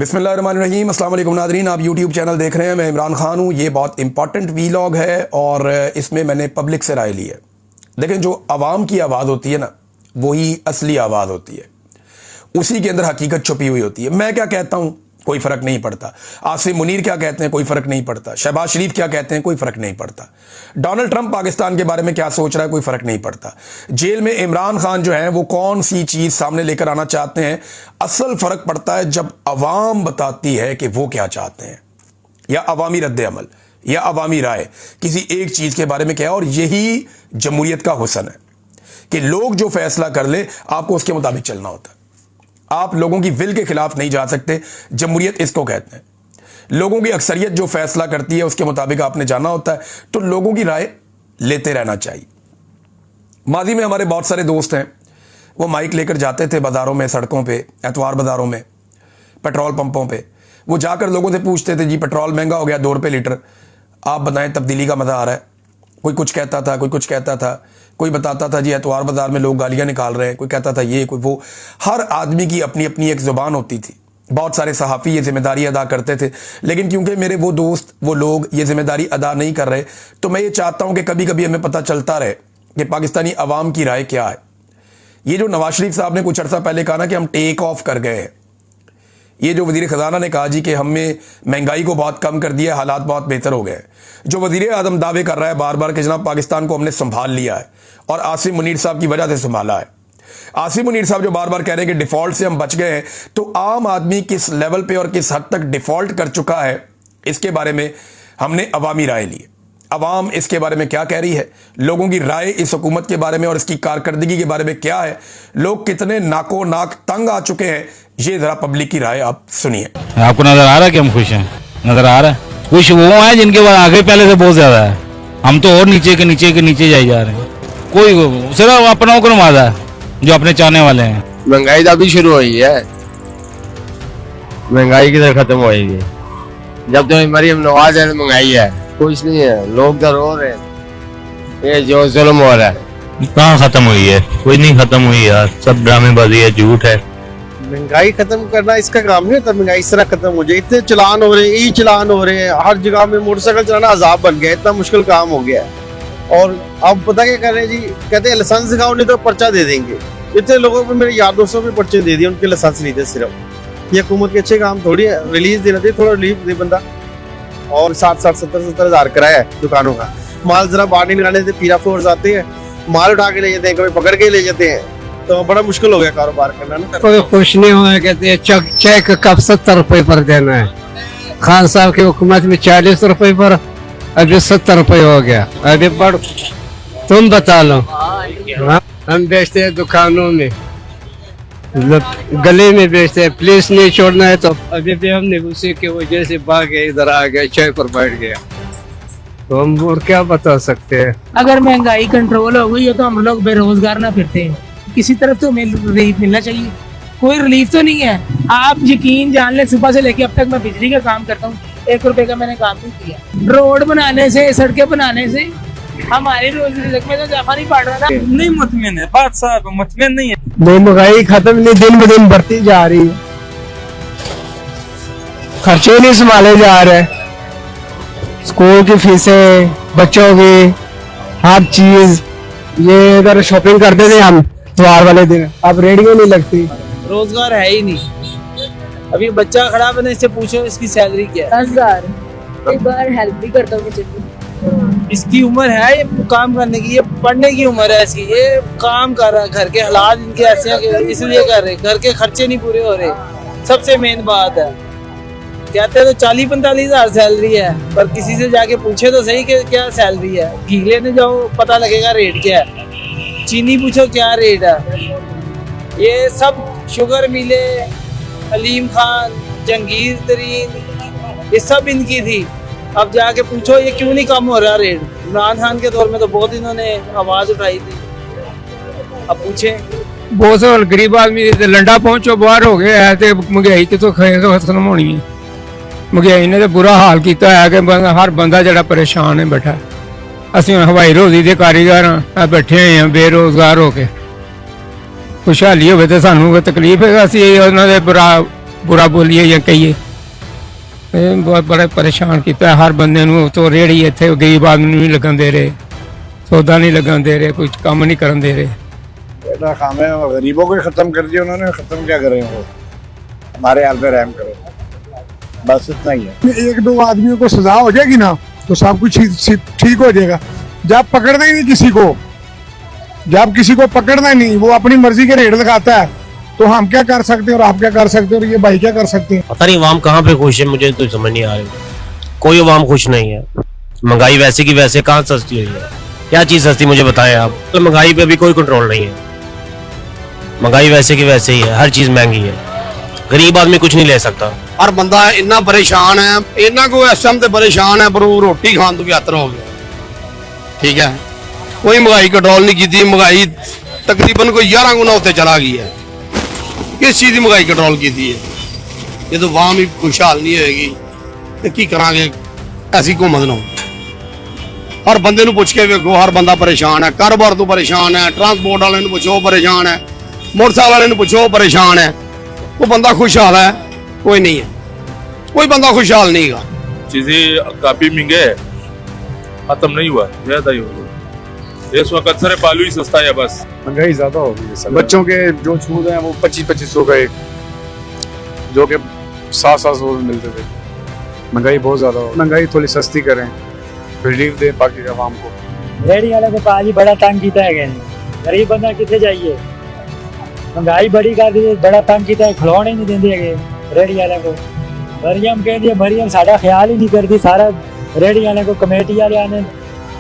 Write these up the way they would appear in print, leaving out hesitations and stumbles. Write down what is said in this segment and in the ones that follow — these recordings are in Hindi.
बिस्मिल्लाहिर्रहमानिर्रहीम, अस्सलाम वालेकुम नाज़रीन। आप यूट्यूब चैनल देख रहे हैं। मैं इमरान खान हूँ। ये बहुत इंपॉर्टेंट वीलॉग है और इसमें मैंने पब्लिक से राय ली है। देखें, जो आवाम की आवाज़ होती है ना, वही असली आवाज़ होती है। उसी के अंदर हकीकत छुपी हुई होती है। मैं क्या कहता हूँ कोई फ़र्क नहीं पड़ता, आसिम मुनीर क्या कहते हैं कोई फ़र्क नहीं पड़ता, शहबाज शरीफ क्या कहते हैं कोई फ़र्क नहीं पड़ता, डोनाल्ड ट्रंप पाकिस्तान के बारे में क्या सोच रहा है कोई फ़र्क नहीं पड़ता, जेल में इमरान खान जो है वो कौन सी चीज़ सामने लेकर आना चाहते हैं। असल फ़र्क पड़ता है जब अवाम बताती है कि वो क्या चाहते हैं, या अवामी रद्द अमल या अवामी राय किसी एक चीज़ के बारे में क्या है। और यही जमहूरियत का हुस्न है कि लोग जो फैसला कर ले आपको उसके मुताबिक चलना होता है। आप लोगों की विल के खिलाफ नहीं जा सकते। जमहूरियत इसको कहते हैं। लोगों की अक्सरियत जो फैसला करती है उसके मुताबिक आपने जाना होता है, तो लोगों की राय लेते रहना चाहिए। माजी में हमारे बहुत सारे दोस्त हैं, वो माइक लेकर जाते थे बाज़ारों में, सड़कों पे, एतवार बाज़ारों में, पेट्रोल पंपों पे। वो जाकर लोगों से पूछते थे, जी पेट्रोल महंगा हो गया, 2 रुपये लीटर, आप बताएं तब्दीली का मज़ा आ रहा है। कोई कुछ कहता था, कोई कुछ कहता था, कोई बताता था जी एतवार बाज़ार में लोग गालियाँ निकाल रहे हैं, कोई कहता था ये, कोई वो। हर आदमी की अपनी अपनी एक ज़ुबान होती थी। बहुत सारे सहाफ़ी ये जिम्मेदारी अदा करते थे, लेकिन क्योंकि मेरे वो दोस्त, वो लोग ये जिम्मेदारी अदा नहीं कर रहे, तो मैं ये चाहता हूँ कि कभी कभी हमें पता चलता रहे कि पाकिस्तानी अवाम की राय क्या है। ये जो नवाज शरीफ साहब ने कुछ अर्सा पहले कहा ना कि हम टेक ऑफ कर गए हैं, ये जो वज़ीर ख़जाना ने कहा जी कि हमने महंगाई को बहुत कम कर दिया, हालात बहुत बेहतर हो गए, जो वज़ीर आज़म दावे कर रहा है बार बार कि जनाब पाकिस्तान को हमने संभाल लिया है और आसिम मुनीर साहब की वजह से संभाला है। आसिम मुनीर साहब जो बार बार कह रहे हैं कि डिफ़ॉल्ट से हम बच गए हैं, तो आम आदमी किस लेवल पे और किस हद तक डिफ़ॉल्ट कर चुका है, इसके बारे में हमने अवामी राय ली। अवाम इसके बारे में क्या कह रही है, लोगों की राय इस हुकूमत के बारे में और इसकी कारकर्दगी के बारे में क्या है, लोग कितने नाको नाक तंग आ चुके हैं, ये जरा पब्लिक की राय आप सुनिए। आपको नजर आ रहा है कि हम खुश हैं? नजर आ रहा है? खुश वो हैं जिनके पास आगे पहले से बहुत ज्यादा है। हम तो और नीचे के नीचे के नीचे जाए जा रहे हैं। कोई सिर्फ अपनों को नवाजा है जो अपने चाहने वाले हैं। महंगाई तो अभी शुरू हुई है, महंगाई किधर खत्म होएगी? जब तो मरियम नवाज है महंगाई है, कुछ नहीं है, लोग तो रो रहे हैं। ये जो जुल्म हो रहा है कहाँ खत्म हुई है? कोई नहीं खत्म हुई यार, सब ड्रामेबाजी है, झूठ है। महंगाई खत्म करना इसका काम नहीं होता। महंगाई इस तरह खत्म हो जाए। इतने चलान हो रहे हैं, ई चलान हो रहे हैं, हर जगह में मोटरसाइकिल चलाना अजाब बन गया, इतना मुश्किल काम हो गया है। और अब पता क्या कर रहे हैं जी, कहते हैं लाइसेंस दिखाओ नहीं तो पर्चा दे देंगे। इतने लोगों को मेरे यार दोस्तों के पर्चे दे दिए, उनके लाइसेंस नहीं थे सिर्फ। ये हुकूमत के अच्छे काम थोड़ी है, रिलीज देना चाहिए, थोड़ा रिलीफ दे बंदा। और 60-60, 70-70 हज़ार किराया है दुकानों का। माल जरा बाहर नहीं निकालने से पीरा फ्लोर्स आते हैं, माल उठा के ले जाते हैं, कभी पकड़ के ले जाते हैं, तो बड़ा मुश्किल हो गया कारोबार करना ना। कोई खुश नहीं हुआ, कहते हैं चेक कब 70 रुपए पर देना है। खान साहब की हुकूमत में 40 रुपए पर, अभी 70 रुपए हो गया। अभी बढ़, तुम बता लो। हम बेचते हैं दुकानों में, गले में बेचते हैं, पुलिस नहीं छोड़ना है तो अभी भी हमने उसी की वजह से भागे, इधर आ गए, चाय पर बैठ गया। तो हम और क्या बता सकते हैं। अगर महंगाई कंट्रोल हो गई है तो हम लोग बेरोजगार ना फिरते हैं। किसी तरफ तो रिलीफ मिलना चाहिए। कोई रिलीफ तो नहीं है। आप यकीन जान ले, सुबह से लेके अब तक मैं बिजली का काम करता हूँ, 1 रुपए का मैंने काम नहीं किया। रोड बनाने से, सड़कें बनाने से हमारे रोजी में तो जाफा नहीं पड़ रहा था। नहीं मुतमिन है बात साहब, मुतमिन नहीं है। महंगाई खत्म नहीं, दिन ब दिन बढ़ती जा रही है, खर्चे नहीं संभाले जा रहे। स्कूल की फीसें, बच्चों की हर चीज, ये अगर शॉपिंग करते थे हम त्योहार वाले दिन, अब रेडियो नहीं लगती। रोजगार है ही नहीं। अभी बच्चा खड़ा बने, इससे पूछो इसकी सैलरी क्या है। 10,000 एक बार हेल्प भी करता हूँ किचन में। इसकी उम्र है ये काम करने की, ये पढ़ने की उम्र है इसकी, ये काम कर रहा है। घर के हालात इनके ऐसे हैं कि इसलिए कर रहे, घर के खर्चे नहीं पूरे हो रहे। सबसे मेन बात है, कहते तो 40-45 हज़ार सैलरी है, पर किसी से जाके पूछे तो सही कि क्या सैलरी है। घी लेने जाओ पता लगेगा रेट क्या है, चीनी पूछो क्या रेट है। ये सब शुगर मिले, अलीम खान, जंगीर तरीन, ये सब इनकी थी। अब जाके पूछो ये क्यों नहीं कम हो रहा रेट। इमरान खान के दौर में तो बहुत इन्होंने आवाज उठाई थी। अब पूछे बहुत से गरीब आदमी लंडा पहुंचो बाहर हो गया है, तो महंगाई तो खत्म होनी है। महंगाई ने तो बुरा हाल किया है कि हर बंदा जरा परेशान है बैठा। असं हवाई रोजी के कारीगर हाँ, बैठे हुए हैं बेरोजगार होके। खुशहाली हो तो सानू तकलीफ है, असं बुरा बोलिए या कहिए बहुत बड़ा परेशान किया हर बंदे नूं। तो रेहड़ी इत्थे गरीब आदमी नूं नहीं लगन दे रहे, सौदा नहीं लगन दे रहे, कुछ काम नहीं करन दे रहे। बेटा काम है गरीबों को ही खत्म कर दिया उन्होंने, खत्म क्या करें वो, हमारे हाल पे रहम करो, बस इतना ही है। एक दो आदमियों को सजा हो जाएगी ना तो सब कुछ ठीक हो जाएगा। जब पकड़ना ही नहीं किसी को, जब किसी को पकड़ना ही नहीं, वो अपनी मर्जी के रेट लगाता है, तो हम क्या कर सकते हैं और आप क्या कर सकते हैं और ये भाई क्या कर सकते हैं। पता नहीं अवाम कहाँ पे खुश है, मुझे तो समझ नहीं आ रही। कोई अवाम खुश नहीं है। महंगाई वैसे की वैसे कहाँ सस्ती हुई है, क्या चीज सस्ती मुझे बताएं आप। तो महंगाई पे अभी कोई कंट्रोल नहीं है, महंगाई वैसे की वैसे ही है, हर चीज महंगी है, गरीब आदमी कुछ नहीं ले सकता। हर बंदा इन्ना परेशान है, इन्ना को इस टाइम ते परेशान है पर वो रोटी खान तो यात्रा हो गया। ठीक है, कोई महंगाई कंट्रोल नहीं की थी, महंगाई तकरीबन कोई 11 गुना उत्ते चला गई है। किस चीज की महंगाई कंट्रोल की थी ये तो वाम ही खुशहाल नहीं होगी तो की करांगे ऐसी हुकूमत नूं। हर बंदे नूं पुछ के वेखो, हर बंदा परेशान है, कारोबार तो परेशान है, ट्रांसपोर्ट वाले नूं पुछो परेशान है, मोटरसाइकिल वाले नूं पुछो परेशान है। वो बंदा खुशहाल है कोई नहीं है, कोई बंदा खुशहाल नहीं है। चीजें काफी महंगे है, खत्म नहीं हुआ, ज्यादा ही हो गया। इस वक्त अक्सर बालू ही सस्ता है, बस महंगाई ज्यादा हो गई है। बच्चों के जो छूट हैं वो 2500 का एक, जो कि 700 में मिलते थे। महंगाई बहुत ज्यादा हो, महंगाई थोड़ी सस्ती करें, रिलीफ दें बाकी आवाम को। रेहड़ी वाले को पाजी बड़ा तंग किया है, गरीब बंदा कितने जाइए, महंगाई बड़ी कर दी, बड़ा तंग किया है, खिलौने नहीं देंगे रेहड़ी वाले को। मरियम कहती है मरियम साड़ा ख्याल ही नहीं करती, सारा रेहड़ी वाले को कमेटी वाले आने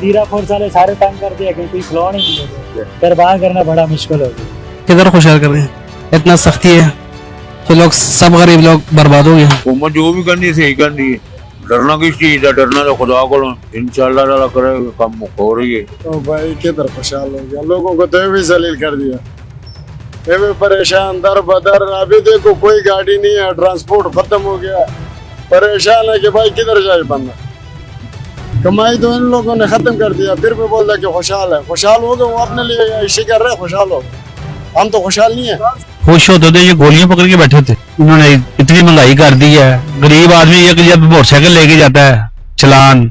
तीरा फोर्स वाले सारे तंग कर दिया, कोई खिलौने नहीं देते, कारोबार करना बड़ा मुश्किल हो गया। किधर खुशहाल कर रहे हैं, इतना सख्ती है तो लोग सब गरीब लोग बर्बाद हो गए। हुकूमत जो भी करनी सही करनी है, डरना किस चीज है, डरना तो खुदा को इंशाल्लाह ताला करेगा, काम हो रही है। तो भाई किधर खुशहाल हो गया, लोगों को तो भी जलील कर दिया, ये भी परेशान दर बदर। अभी देखो कोई गाड़ी नहीं है, ट्रांसपोर्ट खत्म हो गया, परेशान है कि भाई किधर जाए बंदा। कमाई तो इन लोगों ने खत्म कर दिया, फिर भी बोल रहा कि खुशहाल है। खुशहाल हो गए वो अपने लिए इसी कर रहे हैं, खुशहाल हो, हम तो खुशहाल नहीं है। खुश होते थे, ये गोलियां पकड़ के बैठे थे। उन्होंने इतनी महंगाई कर दी है, गरीब आदमी एक जब मोटरसाइकिल लेके जाता है चलान,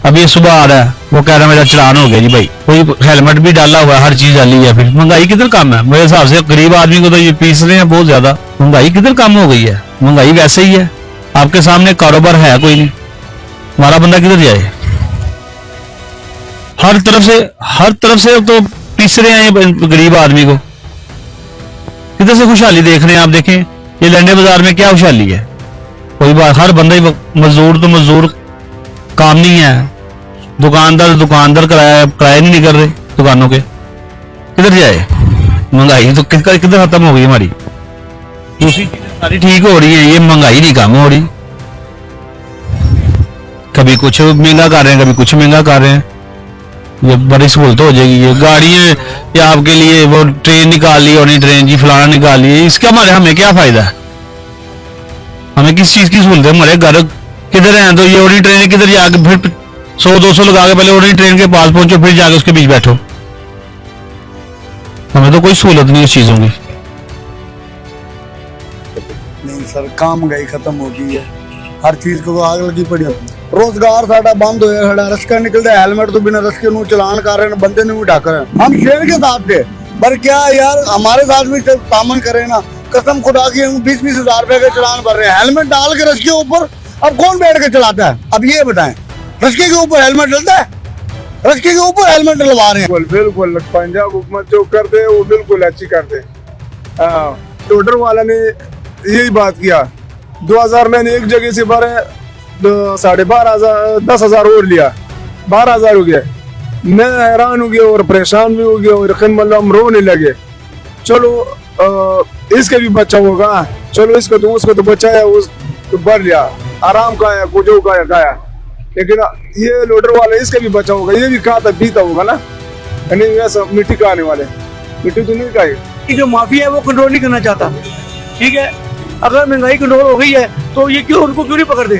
अभी सुबह आ रहा है वो कह रहा है मेरा चलान हो गया जी भाई, कोई हेलमेट भी डाला हुआ है, हर चीज डाली है। फिर महंगाई किधर कम है? मेरे हिसाब से गरीब आदमी को तो ये पीस रहे हैं बहुत ज्यादा। महंगाई किधर कम हो गई है? महंगाई वैसे ही है, आपके सामने कारोबार है कोई नहीं, हमारा बंदा किधर जाए? हर तरफ से तो पीस रहे हैं ये गरीब आदमी को। किधर से खुशहाली देख रहे हैं आप? देखें ये लंडे बाजार में क्या खुशहाली है, कोई बात। हर बंदा ही मजदूर तो मजदूर, काम नहीं है, दुकानदार किराया नहीं कर रहे दुकानों के, किधर जाए? महंगाई तो किधर खत्म हो गई हमारी? दूसरी चीजें सारी ठीक हो रही है, ये महंगाई नहीं कम हो रही। कभी कुछ महंगा कर रहे हैं, कभी कुछ महंगा कर रहे हैं। ये बड़ी सहूलत हो जाएगी। ये गाड़ियां या आपके लिए वो ट्रेन निकाल ली और नहीं ट्रेन जी फलाना निकाल ली, इसका हमें क्या फायदा है? हमें किस चीज की सहूलत है? हमारे घर किधर है तो ये और ट्रेन किधर जाके फिर 100-200 लगा के पहले और ट्रेन के पास पहुंचो, फिर जाके उसके बीच बैठो। हमें तो कोई सहूलत नहीं उस चीजों की। नहीं सर, काम महंगाई खत्म हो गई है, हर चीज को आग लगी पड़ी। रोजगार साडा बंद होया, साडा रस्का निकलता है, हेलमेट तो बिना रस्के नू चलान कर रहे हैं, बंदे ने भी ढक रहे हैं। हम शेर के साथ थे, पर क्या यार हमारे साथ भी तामन करे ना, कसम खुदा की हम 20-20 हजार रुपए के चलान भर रहे हैं, हेलमेट डाल के रस्के ऊपर। अब कौन बैठ के चलाता है? अब ये बताएं, रस्के के ऊपर हेलमेट डलता है? रस्के के ऊपर हेलमेट डलवा रहे हैं। बिल्कुल पंजाब हुकूमत जो कर दे वो बिल्कुल अच्छी कर दे। टोडर वाला ने यही बात किया, 2000 मैंने एक जगह से भरे 12,500 10,000 और लिया, 12,000 हो गया। मैं हैरान हो गया और परेशान भी हो गया और मतलब हम रोने लगे। चलो इसका भी बच्चा होगा, चलो इसको तो उसको तो बचाया, उस तो भर लिया, आराम का है, कुछ का, लेकिन ये लोडर वाले इसका भी बचा होगा, ये भी खाता पीता होगा ना, नहीं वैसा मिट्टी का आने वाले, मिट्टी तो नहीं खाएगी। जो माफिया है वो कंट्रोल नहीं करना चाहता, ठीक है। अगर महंगाई कंट्रोल हो गई है तो ये उनको क्यों नहीं पकड़ते?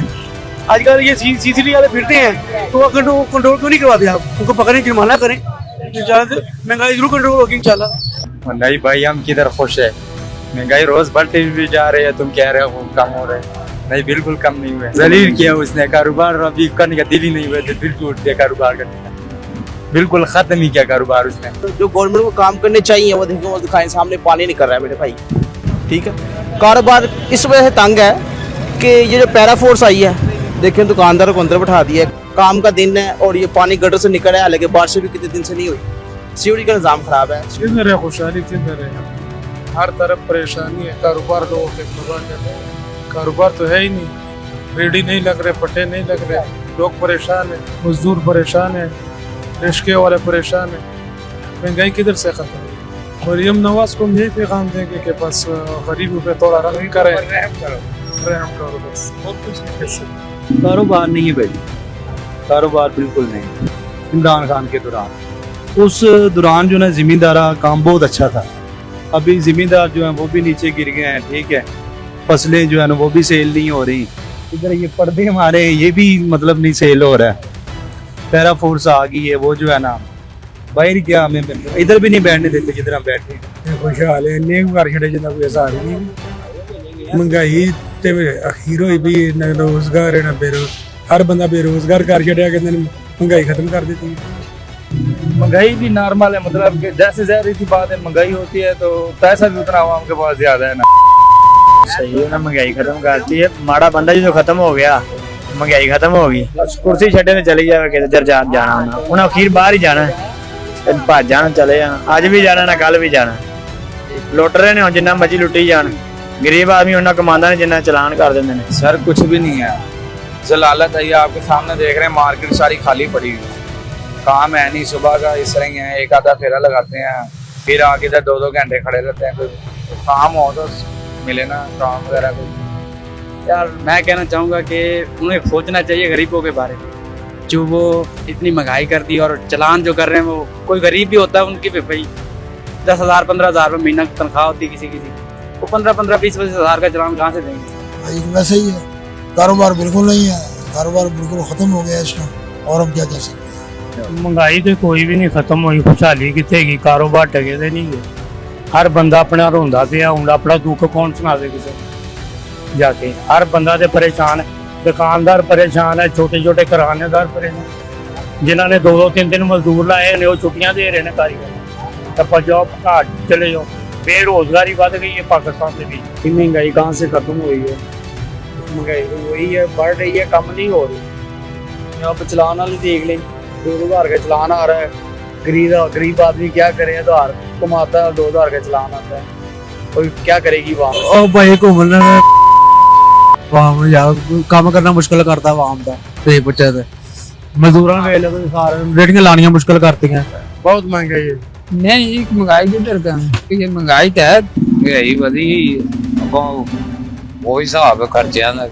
आजकल ये सीसीटीवी वाले फिरते हैं तो कंट्रोल क्यों नहीं करवाते? आप उनको पकड़ने जुर्माना करें, महंगाई जरूर कंट्रोल होगी इंशाल्लाह। नहीं भाई हम किधर खुश है, महंगाई रोज बढ़ती भी जा रही है, तुम कह रहे हो कम हो रहे हैं, नहीं बिल्कुल कम नहीं हुए। जलील किया उसने कारोबार, अभी करने का दिल ही नहीं हुआ, दिल टूट गया कारोबार करने का, बिल्कुल खत्म ही किया कारोबार उसने। तो जो गवर्नमेंट को काम करने चाहिए वो देखो, वो दिखाएं सामने, पानी नहीं कर रहा है मेरे भाई, ठीक है। कारोबार इस वजह से तंग है कि ये जो पैरा फोर्स आई है, देखें दुकानदारों को अंदर बैठा दिया, काम का दिन है और ये पानी गटर से निकल रहा है, हालांकि बारिश भी कितने दिन से नहीं हुई, सीवरी का निज़ाम खराब है। किधर है खुशहाली, किधर है, हर तरफ परेशानी है। कारोबार लोगों के कारोबार तो है ही नहीं, रेडी नहीं लग रहे, पट्टे नहीं लग रहे, लोग परेशान है, मजदूर परेशान है, रिश्के वाले परेशान है, महंगाई किधर से खत्म। मरियम नवाज को यही पैगाम देंगे कि बस गरीबों पे थोड़ा रहम करें, रहम करो बस, और कुछ नहीं कर सकते। कारोबार नहीं है भाई, कारोबार बिल्कुल नहीं। इमरान खान के दौरान, उस दौरान जो है जिम्मेदारा काम बहुत अच्छा था, अभी जिम्मेदार जो है वो भी नीचे गिर गए हैं, ठीक है, फसलें जो है ना वो भी सेल नहीं हो रही, इधर ये पर्दे हमारे ये भी मतलब नहीं सेल हो रहा है, पैरा फोर्स आ गई है, वो जो है ना बाहर क्या हमें इधर भी नहीं बैठने देते जिधर हम बैठे। खुशहाल है, नेक कर छड़े जिन्ना कोई असर नहीं, महंगाई ते अखीर होई भी, ना रोजगार है ना बेरोजगार, हर बंदा बेरोजगार कर छड़िया, कहते महंगाई खत्म कर देती है। महंगाई भी नॉर्मल है, मतलब कि जैसे ज़ाहिर सी बात है, महंगाई होती है तो पैसा भी उतना आवाम के पास ज्यादा है ना। सही है ना, महंगाई खत्म करती है, माड़ा बंदा जो खत्म हो गया, महंगाई खत्म हो गई, बस कुर्सी छड्डे ने चली जाएगा, किधर जाना होना उन्हें, अखीर बाहर ही जाना है, भज जाना, चले जाना, अज भी जाना ना कल भी जाना, लुट रहे ने जिन्ना मर्जी लुटी जान, गरीब आदमी उन्ना कमांदा ने जिन्ना चलान कर देंगे ने। सर कुछ भी नहीं है, जलालत है, ये आपके सामने देख रहे हैं, मार्केट सारी खाली पड़ी हुई, काम है नहीं, सुबह का इस तरह ही है, एक आधा फेरा लगाते हैं, फिर आगे इधर 2-2 घंटे खड़े रहते हैं, कोई काम हो तो मिले ना काम वगैरह कोई। यार मैं कहना चाहूँगा कि उन्हें सोचना चाहिए गरीबों के बारे में, जो वो इतनी महंगाई कर दी और चलान जो कर रहे हैं, वो कोई गरीब भी होता है उनकी भी भाई 10,000-15,000 रुपये महीना की तनख्वाह होती है किसी की, वो 15-20 हज़ार का चलान कहाँ से देंगे। वैसे ही है, कारोबार बिल्कुल नहीं है, कारोबार बिल्कुल खत्म हो गया इस टाइम, और हम क्या कर सकते हैं। महंगाई तो कोई भी नहीं खत्म हुई, खुशहाली कितने की, कारोबार टके दे नहीं है, हर बंदा अपना रोंदा पिया, हूँ अपना दुख कौन सुना दे किसी जाके, हर बंदा तो परेशान है, दुकानदार परेशान है, छोटे छोटे करानेदार परेशान, जिन्होंने 2-2 दिन मजदूर लाए ने वो छुट्टियां दे रहे हैं कारीगर, आप जाओ घाट चले जाओ, बेरोजगारी बढ़ गई है पाकिस्तान से भी। महंगाई कहाँ से खत्म हुई है, महंगाई तो वही है, बढ़ रही है, कम नहीं हो रही। आप चलान वाले देख लें, 2,000 का चलान आ रहा है, गरीब आदमी क्या करे, 1000 कमाता है और 2,000 का चलान आता है, कोई क्या करेगी वहाँ। भाई घूमने काम करना मुश्किल करता आवाम का, सही पूछा तो मजदूर रेटिंग लानियां मुश्किल करती हैं, बहुत महंगाई है। नहीं महंगाई किधर का, ये महंगाई तो है, यही वधी वो हिसाब है खर्चा ना।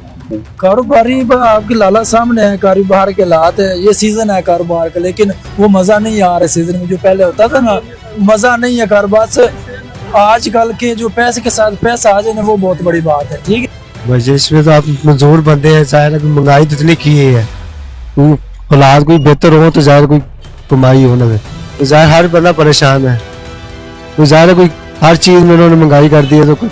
कारोबारी आपके लाला सामने है, कारोबार के हालात है, ये सीजन है कारोबार का, लेकिन वो मजा नहीं आ रहा सीजन में, जो पहले होता था ना, मजा नहीं है कारोबार से। आजकल के जो पैसे के साथ पैसा आ जाए वो बहुत बड़ी बात है, ठीक है। वैसे इसमें तो आप मजदूर बंदे हैं, शायद महंगाई तो इतनी की है, हालात कोई बेहतर हो तो शायद कोई कमाई हो ना, तो शायद हर बंदा परेशान है, तो शायद कोई हर चीज में उन्होंने महंगाई कर दी है, तो कोई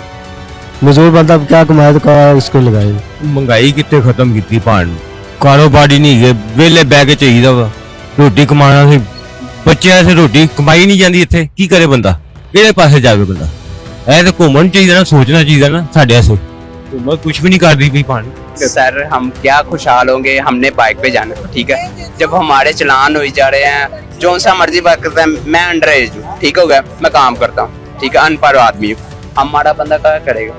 मजदूर बंदा क्या कमाए तो कहा उसको लगाए। महंगाई कितने खत्म की भाण, कारोबार ही नहीं है, वेले बह के चाहिए वा रोटी कमाना से, बच्चों से रोटी कमाई नहीं जाती, इतने की करे बंदा, किहड़े पासे जावे बंदा, ऐ तो घूमना चाहिए ना, सोचना चाहिए ना, साढ़े ऐसे कुछ भी नहीं कर रही भाई पानी। सर हम क्या खुशहाल होंगे, हमने बाइक पे जाना, ठीक है, जब हमारे चलान हो जा रहे हैं, जो सा मर्जी बात करता है, मैं अंडर एज हूँ, ठीक हो गया, मैं काम करता हूँ, ठीक है, अनपढ़ आदमी हूँ, हमारा बंदा क्या करेगा,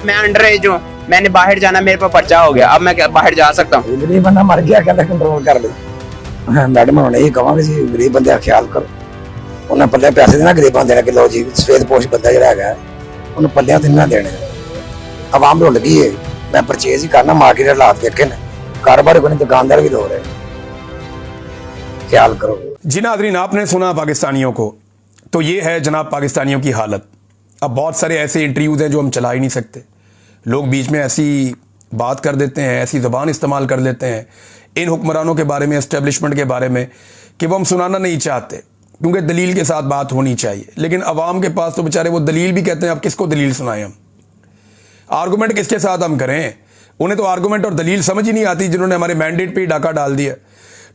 मैं अंडर एज हूँ, मैंने बाहर जाना, मेरे पर पर्चा हो गया, अब मैं क्या बाहर जा सकता हूँ। गरीब बंदा मर गया, कहते कंट्रोल कर ले। मैडम उन्होंने ये कहा जी गरीब बंदे का ख्याल करो, उन्हें पल्ले पैसे देना, गरीबों देना कि लो जी सफेद पोश बंदा जरा है उन्हें पल्लिया तो नहीं देने, आवाम रुल गई है, मैं परचेज ही करना, मार्केट हालात देखे ना, कारोबार को नहीं, दुकानदार भी दो रहे, ख्याल करो। जी नाज़रीन, आपने सुना पाकिस्तानियों को, तो ये है जनाब पाकिस्तानियों की हालत। अब बहुत सारे ऐसे इंटरव्यूज़ हैं जो हम चला ही नहीं सकते, लोग बीच में ऐसी बात कर देते हैं, ऐसी ज़बान इस्तेमाल कर लेते हैं इन हुक्मरानों के बारे में, एस्टेब्लिशमेंट के बारे में, कि वो हम सुनाना नहीं चाहते। क्योंकि दलील के साथ बात होनी चाहिए। लेकिन अवाम के पास तो बेचारे वो दलील भी कहते हैं, अब किसको दलील सुनाएं हम, आर्गूमेंट किसके साथ हम करें? उन्हें तो आर्गूमेंट और दलील समझ ही नहीं आती, जिन्होंने हमारे मैंडेट पे ही डाका डाल दिया।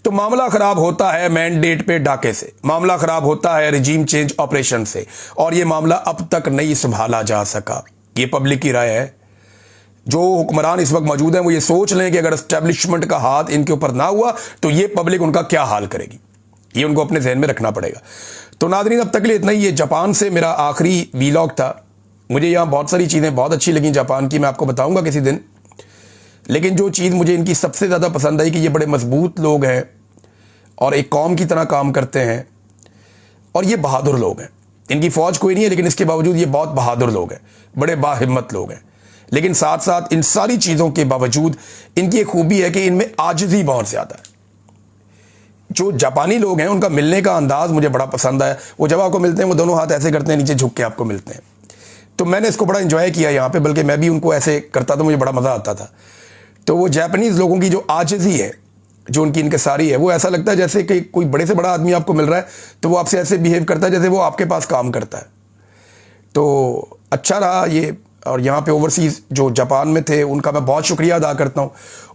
तो मामला खराब होता है मैंडेट पे डाके से, मामला खराब होता है रिजीम चेंज ऑपरेशन से, और ये मामला अब तक नहीं संभाला जा सका। ये पब्लिक की राय है। जो हुक्मरान इस वक्त मौजूद हैं वो ये सोच लें कि अगर एस्टेब्लिशमेंट का हाथ इनके ऊपर ना हुआ तो ये पब्लिक उनका क्या हाल करेगी, ये उनको अपने जहन में रखना पड़ेगा। तो नाज़रीन, अब तक के लिए इतना ही। ये जापान से मेरा आखिरी वीलॉग था। मुझे यहाँ बहुत सारी चीज़ें बहुत अच्छी लगी जापान की, मैं आपको बताऊंगा किसी दिन। लेकिन जो चीज़ मुझे इनकी सबसे ज़्यादा पसंद आई कि ये बड़े मजबूत लोग हैं और एक कौम की तरह काम करते हैं, और ये बहादुर लोग हैं। इनकी फ़ौज कोई नहीं है, लेकिन इसके बावजूद ये बहुत बहादुर लोग हैं, बड़े बाहिम्मत लोग हैं। लेकिन साथ साथ इन सारी चीज़ों के बावजूद इनकी एक खूबी है कि इनमें आजिज़ी बहुत ज़्यादा है। जो जापानी लोग हैं उनका मिलने का अंदाज़ मुझे बड़ा पसंद आया। वो जब आपको मिलते हैं वो दोनों हाथ ऐसे करते हैं, नीचे झुक के आपको मिलते हैं। तो मैंने इसको बड़ा इंजॉय किया यहाँ पे, बल्कि मैं भी उनको ऐसे करता तो मुझे बड़ा मज़ा आता था। तो वो जापानीज़ लोगों की जो आजिज़ी है, जो उनकी इनकिसारी है, वो ऐसा लगता है जैसे कि कोई बड़े से बड़ा आदमी आपको मिल रहा है तो वो आपसे ऐसे बिहेव करता है जैसे वो आपके पास काम करता है। तो अच्छा रहा ये। और यहाँ पे ओवरसीज़ जो जापान में थे उनका मैं बहुत शुक्रिया अदा करता हूँ।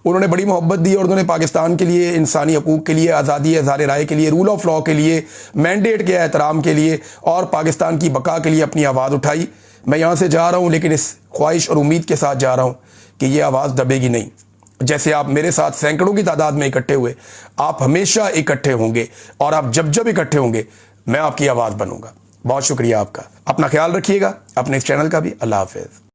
उन्होंने बड़ी मोहब्बत दी और उन्होंने पाकिस्तान के लिए, इंसानी हकूक़ के लिए, आज़ादी इज़हार राय के लिए, रूल ऑफ लॉ के लिए, मैंडेट के एहतराम के लिए और पाकिस्तान की बका के लिए अपनी आवाज़ उठाई। मैं यहाँ से जा रहा हूँ लेकिन इस ख्वाहिश और उम्मीद के साथ जा रहा हूँ कि ये आवाज़ दबेगी नहीं। जैसे आप मेरे साथ सैकड़ों की तादाद में इकट्ठे हुए, आप हमेशा इकट्ठे होंगे, और आप जब जब इकट्ठे होंगे मैं आपकी आवाज़ बनूंगा। बहुत शुक्रिया आपका। अपना ख्याल रखिएगा, अपने इस चैनल का भी। अल्लाह हाफिज़।